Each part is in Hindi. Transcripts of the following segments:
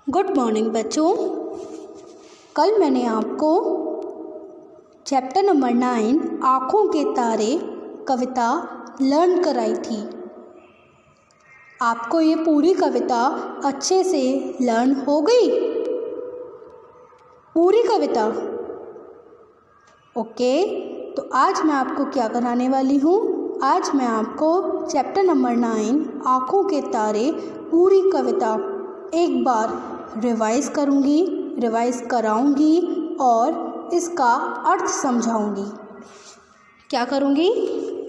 गुड मॉर्निंग बच्चों। कल मैंने आपको चैप्टर नंबर 9 आँखों के तारे कविता लर्न कराई थी। आपको ये पूरी कविता अच्छे से लर्न हो गई? पूरी कविता ओके। तो आज मैं आपको क्या कराने वाली हूँ? आज मैं आपको चैप्टर नंबर 9 आँखों के तारे पूरी कविता एक बार रिवाइज़ करूँगी, रिवाइज़ कराऊँगी और इसका अर्थ समझाऊँगी। क्या करूँगी?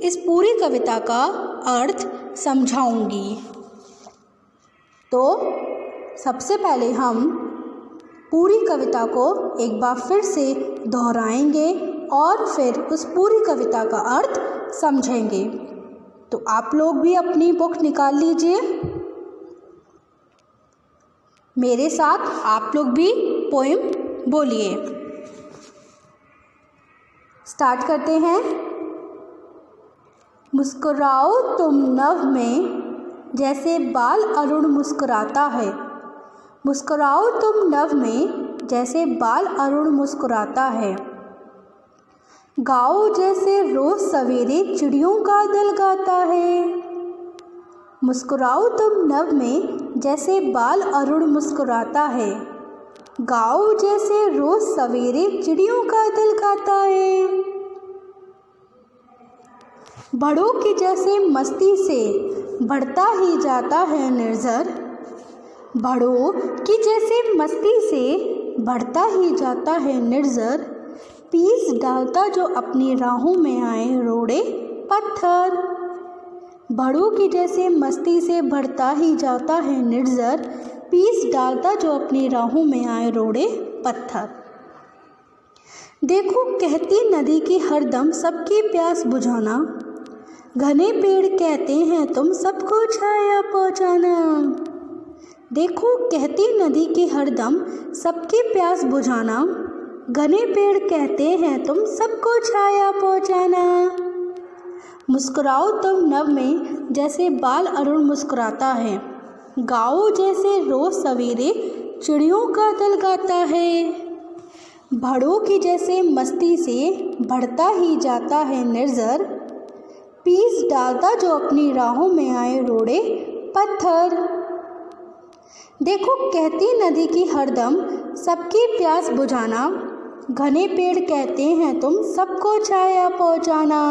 इस पूरी कविता का अर्थ समझाऊँगी। तो सबसे पहले हम पूरी कविता को एक बार फिर से दोहराएंगे और फिर उस पूरी कविता का अर्थ समझेंगे। तो आप लोग भी अपनी बुक निकाल लीजिए, मेरे साथ आप लोग भी पोएम बोलिए। स्टार्ट करते हैं। मुस्कुराओ तुम नभ में जैसे बाल अरुण मुस्कुराता है। मुस्कुराओ तुम नभ में जैसे बाल अरुण मुस्कुराता है। गाओ जैसे रोज सवेरे चिड़ियों का दल गाता है। मुस्कुराओ तुम नभ में जैसे बाल अरुण मुस्कुराता है। गाओ जैसे रोज सवेरे चिड़ियों का दल गाता है। बड़ों की जैसे मस्ती से बढ़ता ही जाता है निर्जर। बड़ों की जैसे मस्ती से बढ़ता ही जाता है निर्जर। पीस डालता जो अपनी राहों में आए रोड़े पत्थर। बड़ों की जैसे मस्ती से बढ़ता ही जाता है निर्जर। पीस डालता जो अपनी राहों में आए रोड़े पत्थर। देखो कहती नदी की हरदम सबकी प्यास बुझाना। घने पेड़ कहते हैं तुम सबको छाया पहुँचाना। देखो कहती नदी की हरदम सबकी प्यास बुझाना। घने पेड़ कहते हैं तुम सबको छाया पहुँचाना। मुस्कुराओ तुम नभ में जैसे बाल अरुण मुस्कुराता है। गाओ जैसे रोज सवेरे चिड़ियों का दल गाता है। बड़ों की जैसे मस्ती से बढ़ता ही जाता है निर्जर। पीस डालता जो अपनी राहों में आए रोड़े पत्थर। देखो कहती नदी की हरदम सबकी प्यास बुझाना। घने पेड़ कहते हैं तुम सबको छाया पहुँचाना।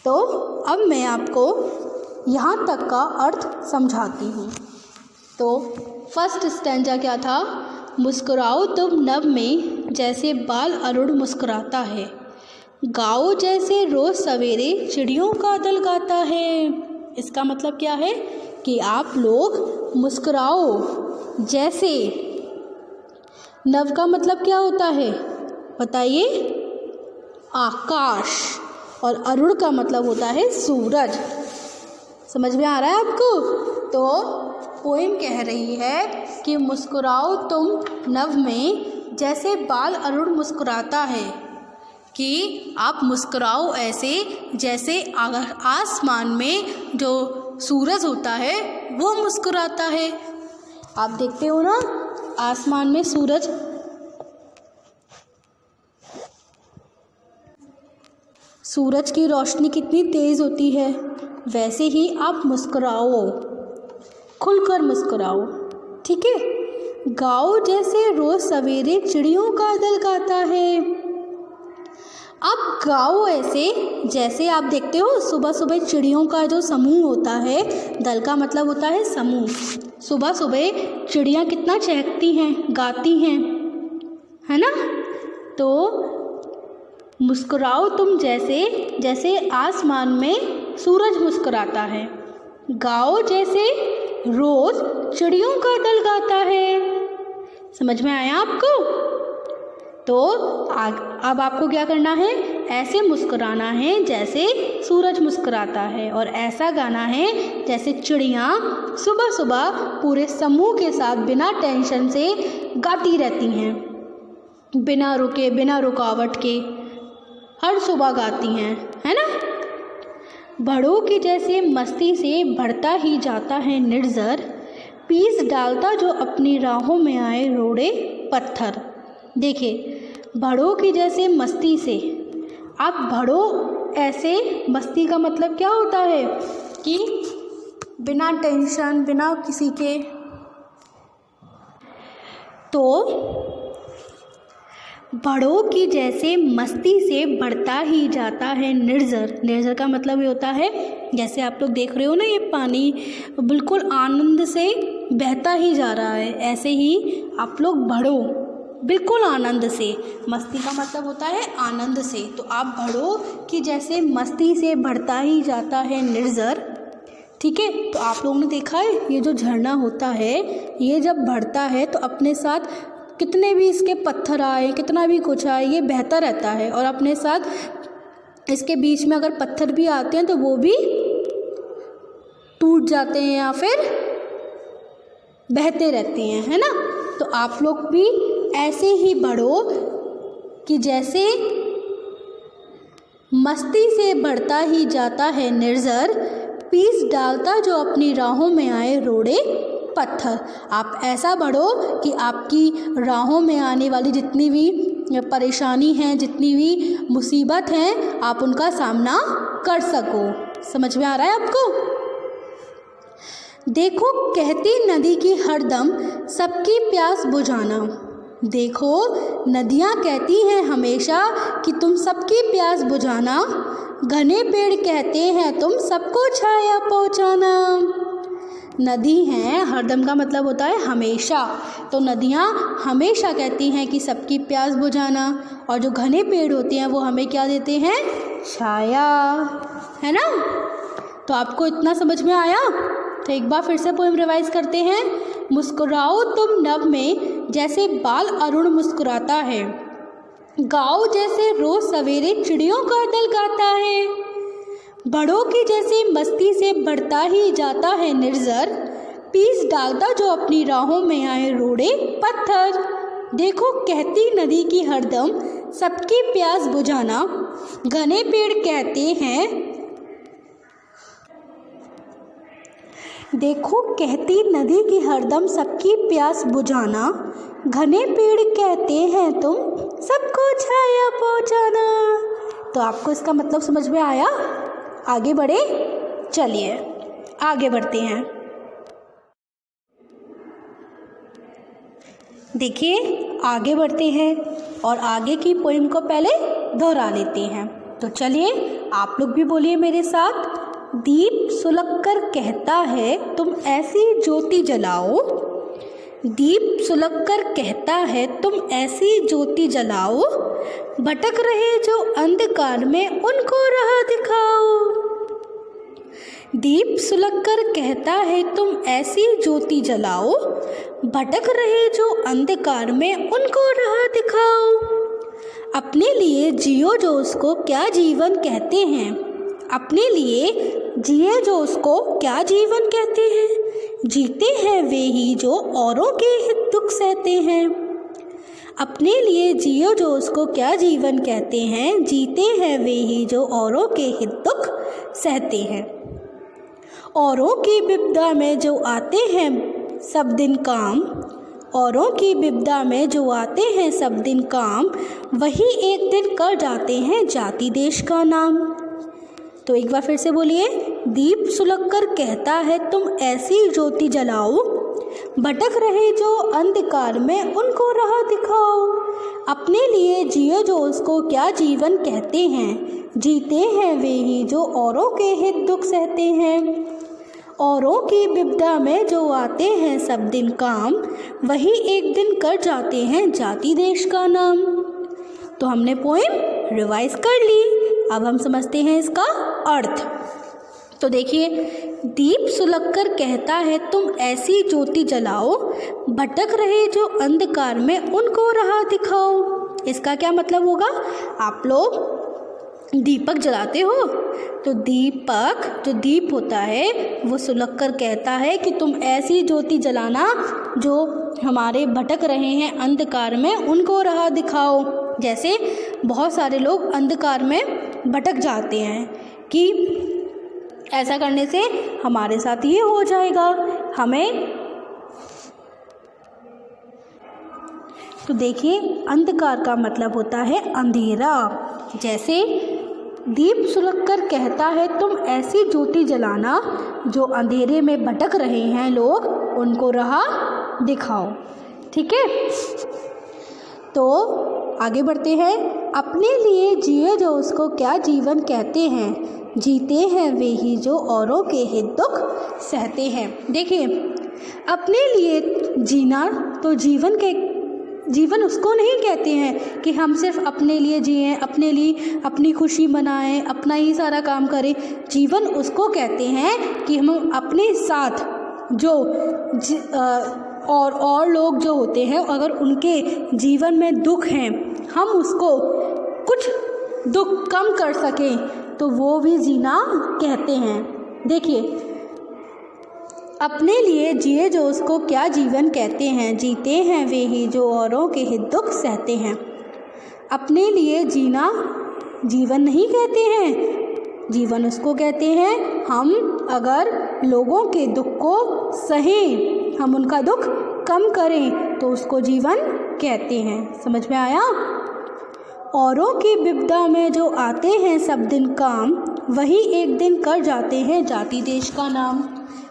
तो अब मैं आपको यहाँ तक का अर्थ समझाती हूँ। तो फर्स्ट स्टैंजा क्या था? मुस्कुराओ तुम नभ में जैसे बाल अरुण मुस्कुराता है। गाओ जैसे रोज सवेरे चिड़ियों का दल गाता है। इसका मतलब क्या है कि आप लोग मुस्कुराओ जैसे। नभ का मतलब क्या होता है बताइए? आकाश। और अरुण का मतलब होता है सूरज। समझ में आ रहा है आपको? तो पोएम कह रही है कि मुस्कुराओ तुम नभ में जैसे बाल अरुण मुस्कुराता है। कि आप मुस्कुराओ ऐसे जैसे आसमान में जो सूरज होता है वो मुस्कुराता है। आप देखते हो ना आसमान में सूरज की रोशनी कितनी तेज़ होती है। वैसे ही आप मुस्कुराओ, खुलकर मुस्कुराओ, ठीक है। गाओ जैसे रोज सवेरे चिड़ियों का दल गाता है। आप गाओ ऐसे जैसे आप देखते हो सुबह सुबह चिड़ियों का जो समूह होता है, दल का मतलब होता है समूह। सुबह सुबह चिड़ियाँ कितना चहकती हैं, गाती हैं, है ना? तो मुस्कुराओ तुम जैसे आसमान में सूरज मुस्कुराता है। गाओ जैसे रोज चिड़ियों का दल गाता है। समझ में आया आपको? तो अब आपको क्या करना है? ऐसे मुस्कुराना है जैसे सूरज मुस्कुराता है और ऐसा गाना है जैसे चिड़ियाँ सुबह सुबह पूरे समूह के साथ बिना टेंशन से गाती रहती हैं, बिना रुके बिना रुकावट के हर सुबह गाती हैं, है ना? बड़ों की जैसे मस्ती से बढ़ता ही जाता है निर्जर। पीस डालता जो अपनी राहों में आए रोड़े पत्थर। देखिए, बढ़ो की जैसे मस्ती से, आप बढ़ो ऐसे, मस्ती का मतलब क्या होता है कि बिना टेंशन, बिना किसी के, तो बढ़ो की जैसे मस्ती से बढ़ता ही जाता है निर्झर। निर्झर का मतलब ये होता है, जैसे आप लोग देख रहे हो ना, ये पानी बिल्कुल आनंद से बहता ही जा रहा है, ऐसे ही आप लोग बढ़ो बिल्कुल आनंद से। मस्ती का मतलब होता है आनंद से, तो आप बढ़ो कि जैसे मस्ती से बढ़ता ही जाता है निर्झर। ठीक है, तो आप लोगों ने देखा है ये जो झरना होता है, ये जब बढ़ता है तो अपने साथ कितने भी इसके पत्थर आए, कितना भी कुछ आए, ये बहता रहता है, और अपने साथ इसके बीच में अगर पत्थर भी आते हैं तो वो भी टूट जाते हैं या फिर बहते रहते हैं, है ना। तो आप लोग भी ऐसे ही बढ़ो कि जैसे मस्ती से बढ़ता ही जाता है निर्झर, पीस डालता जो अपनी राहों में आए रोड़े पत्थर। आप ऐसा बढ़ो कि आपकी राहों में आने वाली जितनी भी परेशानी हैं, जितनी भी मुसीबत हैं, आप उनका सामना कर सको। समझ में आ रहा है आपको? देखो कहती नदी की हरदम सबकी प्यास बुझाना। देखो नदियाँ कहती हैं हमेशा कि तुम सबकी प्यास बुझाना। घने पेड़ कहते हैं तुम सबको छाया पहुँचाना। नदी हैं, हरदम का मतलब होता है हमेशा, तो नदियाँ हमेशा कहती हैं कि सबकी प्यास बुझाना, और जो घने पेड़ होते हैं वो हमें क्या देते हैं? छाया, है ना। तो आपको इतना समझ में आया? तो एक बार फिर से पोएम रिवाइज करते हैं। मुस्कुराओ तुम नभ में जैसे बाल अरुण मुस्कुराता है, गाओ जैसे रोज सवेरे चिड़ियों का दल गाता है, बढ़ो की जैसे मस्ती से बढ़ता ही जाता है निर्झर, पीस डालता जो अपनी राहों में आए रोड़े पत्थर। देखो कहती नदी की हरदम सबकी प्यास बुझाना। घने पेड़ कहते हैं, देखो कहती नदी की हरदम सबकी प्यास बुझाना। घने पेड़ कहते हैं तुम सबको छाया पहुँचाना। तो आपको इसका मतलब समझ में आया? आगे बढ़े, चलिए आगे बढ़ते हैं। देखिए आगे बढ़ते हैं और आगे की पोएम को पहले दोहरा लेते हैं। तो चलिए आप लोग भी बोलिए मेरे साथ। दीप सुलग कर कहता है तुम ऐसी ज्योति जलाओ। दीप सुलग कर कहता है तुम ऐसी ज्योति जलाओ, भटक रहे जो अंधकार में उनको राह दिखाओ। दीप सुलग कर कहता है तुम ऐसी ज्योति जलाओ, भटक रहे जो अंधकार में उनको राह दिखाओ। अपने लिए जियो जो उसको क्या जीवन कहते हैं। अपने लिए जिए जो उसको क्या जीवन कहते हैं। जीते हैं वे ही जो औरों के हित दुख सहते हैं। अपने लिए जियो जो उसको क्या जीवन कहते हैं। जीते हैं वे ही जो औरों के हित दुख सहते हैं। औरों की विपदा में जो आते हैं सब दिन काम। औरों की विपदा में जो आते हैं सब दिन काम, वही एक दिन कर जाते हैं जाति देश का नाम। तो एक बार फिर से बोलिए। दीप सुलग कर कहता है तुम ऐसी ज्योति जलाओ, भटक रहे जो अंधकार में उनको राह दिखाओ। अपने लिए जियो जो उसको क्या जीवन कहते हैं। जीते हैं वे ही जो औरों के हित दुख सहते हैं। औरों की विपदा में जो आते हैं सब दिन काम, वही एक दिन कर जाते हैं जाति देश का नाम। तो हमने पोएम रिवाइज कर ली, अब हम समझते हैं इसका अर्थ। तो देखिए, दीप सुलग कर कहता है तुम ऐसी ज्योति जलाओ, भटक रहे जो अंधकार में उनको राह दिखाओ। इसका क्या मतलब होगा? आप लोग दीपक जलाते हो, तो दीपक जो दीप होता है वो सुलग कर कहता है कि तुम ऐसी ज्योति जलाना जो हमारे भटक रहे हैं अंधकार में उनको राह दिखाओ। जैसे बहुत सारे लोग अंधकार में भटक जाते हैं कि ऐसा करने से हमारे साथ ये हो जाएगा, हमें तो देखिए अंधकार का मतलब होता है अंधेरा। जैसे दीप सुलगकर कहता है तुम ऐसी ज्योति जलाना जो अंधेरे में भटक रहे हैं लोग, उनको राह दिखाओ। ठीक है, तो आगे बढ़ते हैं। अपने लिए जिए जो उसको क्या जीवन कहते हैं, जीते हैं वे ही जो औरों के हित दुख सहते हैं। देखिए अपने लिए जीना, तो जीवन उसको नहीं कहते हैं कि हम सिर्फ अपने लिए जिएं, अपने लिए अपनी खुशी मनाएं, अपना ही सारा काम करें। जीवन उसको कहते हैं कि हम अपने साथ जो और लोग जो होते हैं, अगर उनके जीवन में दुख हैं, हम उसको कुछ दुख कम कर सकें तो वो भी जीना कहते हैं। देखिए अपने लिए जिए जो उसको क्या जीवन कहते हैं, जीते हैं वे ही जो औरों के हित दुख सहते हैं। अपने लिए जीना जीवन नहीं कहते हैं, जीवन उसको कहते हैं हम अगर लोगों के दुख को सहें, हम उनका दुख कम करें तो उसको जीवन कहते हैं। समझ में आया? औरों की विपदा में जो आते हैं सब दिन काम, वही एक दिन कर जाते हैं जाति देश का नाम।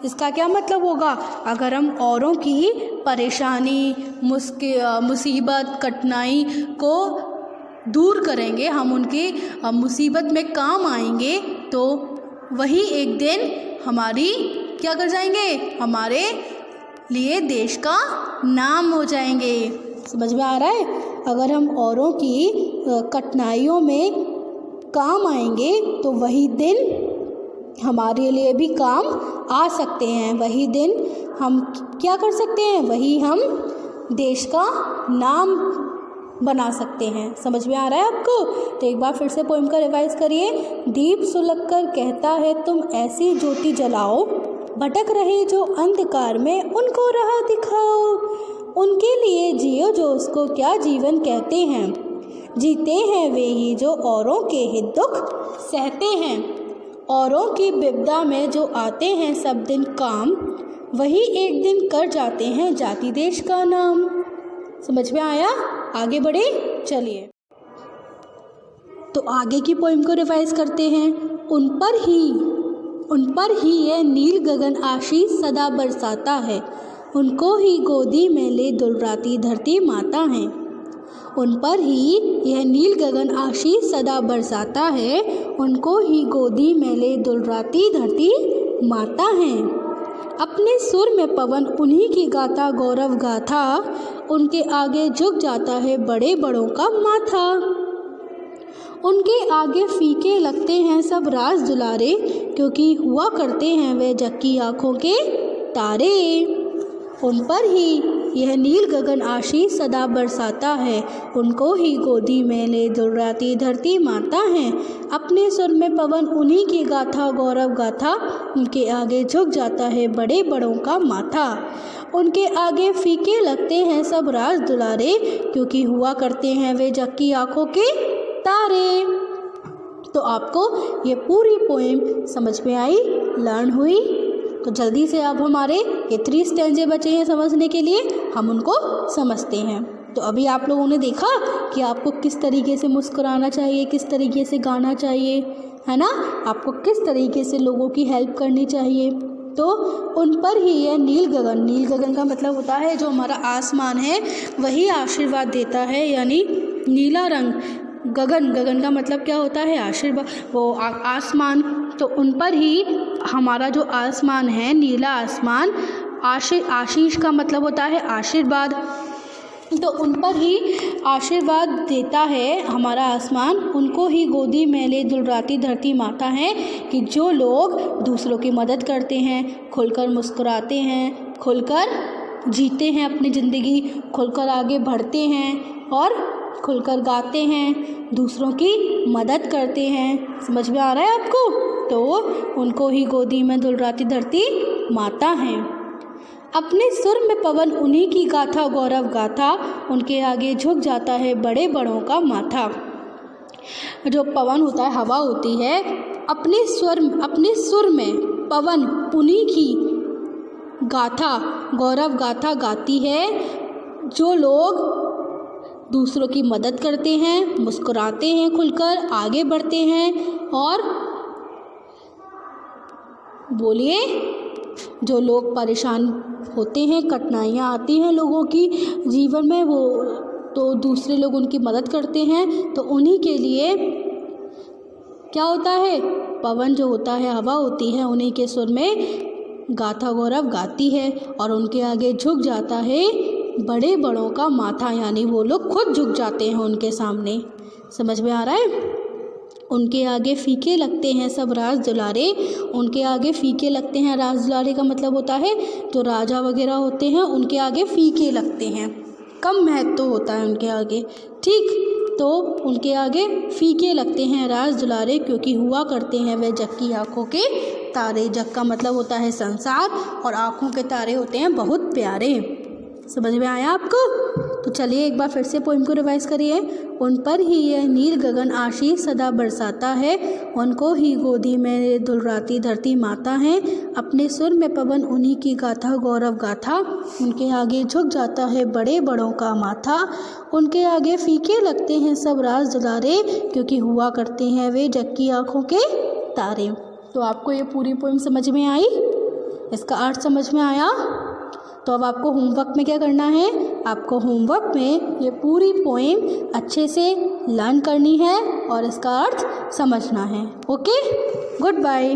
इसका क्या मतलब होगा? अगर हम औरों की परेशानी, मुसीबत, कठिनाई को दूर करेंगे, हम उनकी मुसीबत में काम आएंगे, तो वही एक दिन हमारी क्या कर जाएंगे, हमारे लिए देश का नाम हो जाएंगे। समझ में आ रहा है? अगर हम औरों की कठिनाइयों में काम आएंगे तो वही दिन हमारे लिए भी काम आ सकते हैं, वही दिन हम क्या कर सकते हैं, वही हम देश का नाम बना सकते हैं। समझ में आ रहा है आपको? तो एक बार फिर से पोएम का रिवाइज करिए। दीप सुलगकर कहता है तुम ऐसी ज्योति जलाओ, भटक रहे जो अंधकार में उनको राह दिखाओ। उनके लिए जियो जो उसको क्या जीवन कहते हैं, जीते हैं वे ही जो औरों के हित दुख सहते हैं। औरों की विपदा में जो आते हैं सब दिन काम, वही एक दिन कर जाते हैं जाति देश का नाम। समझ में आया? आगे बढ़े, चलिए तो आगे की पोएम को रिवाइज करते हैं। उन पर ही ये नील गगन आशीष सदा बरसाता है, उनको ही गोदी में ले दुलराती धरती माता है। उन पर ही यह नील गगन आशीष सदा बरसाता है, उनको ही गोदी में ले दुलराती धरती माता है। अपने सुर में पवन उन्हीं की गाता गौरव गाथा, उनके आगे झुक जाता है बड़े बड़ों का माथा। उनके आगे फीके लगते हैं सब राज दुलारे, क्योंकि हुआ करते हैं वे जग की आँखों के तारे। उन पर ही यह नील गगन आशीष सदा बरसाता है, उनको ही गोदी में ले दुलराती धरती माता है। अपने सुर में पवन उन्हीं की गाथा गौरव गाथा, उनके आगे झुक जाता है बड़े बड़ों का माथा। उनके आगे फीके लगते हैं सब राज दुलारे, क्योंकि हुआ करते हैं वे जग की आँखों के तारे। तो आपको ये पूरी पोएम समझ में आई, लर्न हुई? तो जल्दी से अब हमारे ये 3 स्टैंजे बचे हैं समझने के लिए, हम उनको समझते हैं। तो अभी आप लोगों ने देखा कि आपको किस तरीके से मुस्कुराना चाहिए, किस तरीके से गाना चाहिए, है ना? आपको किस तरीके से लोगों की हेल्प करनी चाहिए। तो उन पर ही यह नील गगन का मतलब होता है जो हमारा आसमान है वही आशीर्वाद देता है, यानी नीला रंग। गगन का मतलब क्या होता है? आशीर्वाद, वो आसमान। तो उन पर ही हमारा जो आसमान है, नीला आसमान, आशीष का मतलब होता है आशीर्वाद। तो उन पर ही आशीर्वाद देता है हमारा आसमान, उनको ही गोदी में ले दुलराती धरती माता है, कि जो लोग दूसरों की मदद करते हैं, खुलकर मुस्कुराते हैं, खुलकर जीते हैं अपनी ज़िंदगी, खुलकर आगे बढ़ते हैं और खुलकर गाते हैं, दूसरों की मदद करते हैं। समझ में आ रहा है आपको? तो उनको ही गोदी में दुलराती धरती माता हैं। अपने सुर में पवन उन्हीं की गाथा गौरव गाथा, उनके आगे झुक जाता है बड़े बड़ों का माथा। जो पवन होता है, हवा होती है, अपने सुर में पवन उन्हीं की गाथा गौरव गाथा गाती है। जो लोग दूसरों की मदद करते हैं, मुस्कुराते हैं खुलकर, आगे बढ़ते हैं और बोलिए जो लोग परेशान होते हैं, कठिनाइयाँ आती हैं लोगों की जीवन में, वो तो दूसरे लोग उनकी मदद करते हैं, तो उन्हीं के लिए क्या होता है, पवन जो होता है, हवा होती है, उन्हीं के सुर में गाथा गौरव गाती है और उनके आगे झुक जाता है बड़े बड़ों का माथा, यानी वो लोग खुद झुक जाते हैं उनके सामने। समझ में आ रहा है? उनके आगे फीके लगते हैं सब राज दुलारे, उनके आगे फीके लगते हैं। राज दुलारे का मतलब होता है जो राजा वगैरह होते हैं उनके आगे फीके लगते हैं, कम महत्व होता है उनके आगे। ठीक, तो उनके आगे फीके लगते हैं राज दुलारे, क्योंकि हुआ करते हैं वह जग की आँखों के तारे। जग का मतलब होता है संसार और आँखों के तारे होते हैं बहुत प्यारे। समझ में आया आपको? तो चलिए एक बार फिर से पोइम को रिवाइज करिए। उन पर ही यह नील गगन आशीष सदा बरसाता है, उनको ही गोदी में दुलराती धरती माता है, अपने सुर में पवन उन्हीं की गाथा गौरव गाथा, उनके आगे झुक जाता है बड़े बड़ों का माथा, उनके आगे फीके लगते हैं सब राज दुलारे, क्योंकि हुआ करते हैं वे जग की आँखों के तारे। तो आपको ये पूरी पोइम समझ में आई? इसका अर्थ समझ में आया? तो अब आपको होमवर्क में क्या करना है, आपको होमवर्क में ये पूरी पोएम अच्छे से लर्न करनी है और इसका अर्थ समझना है। Okay, good bye.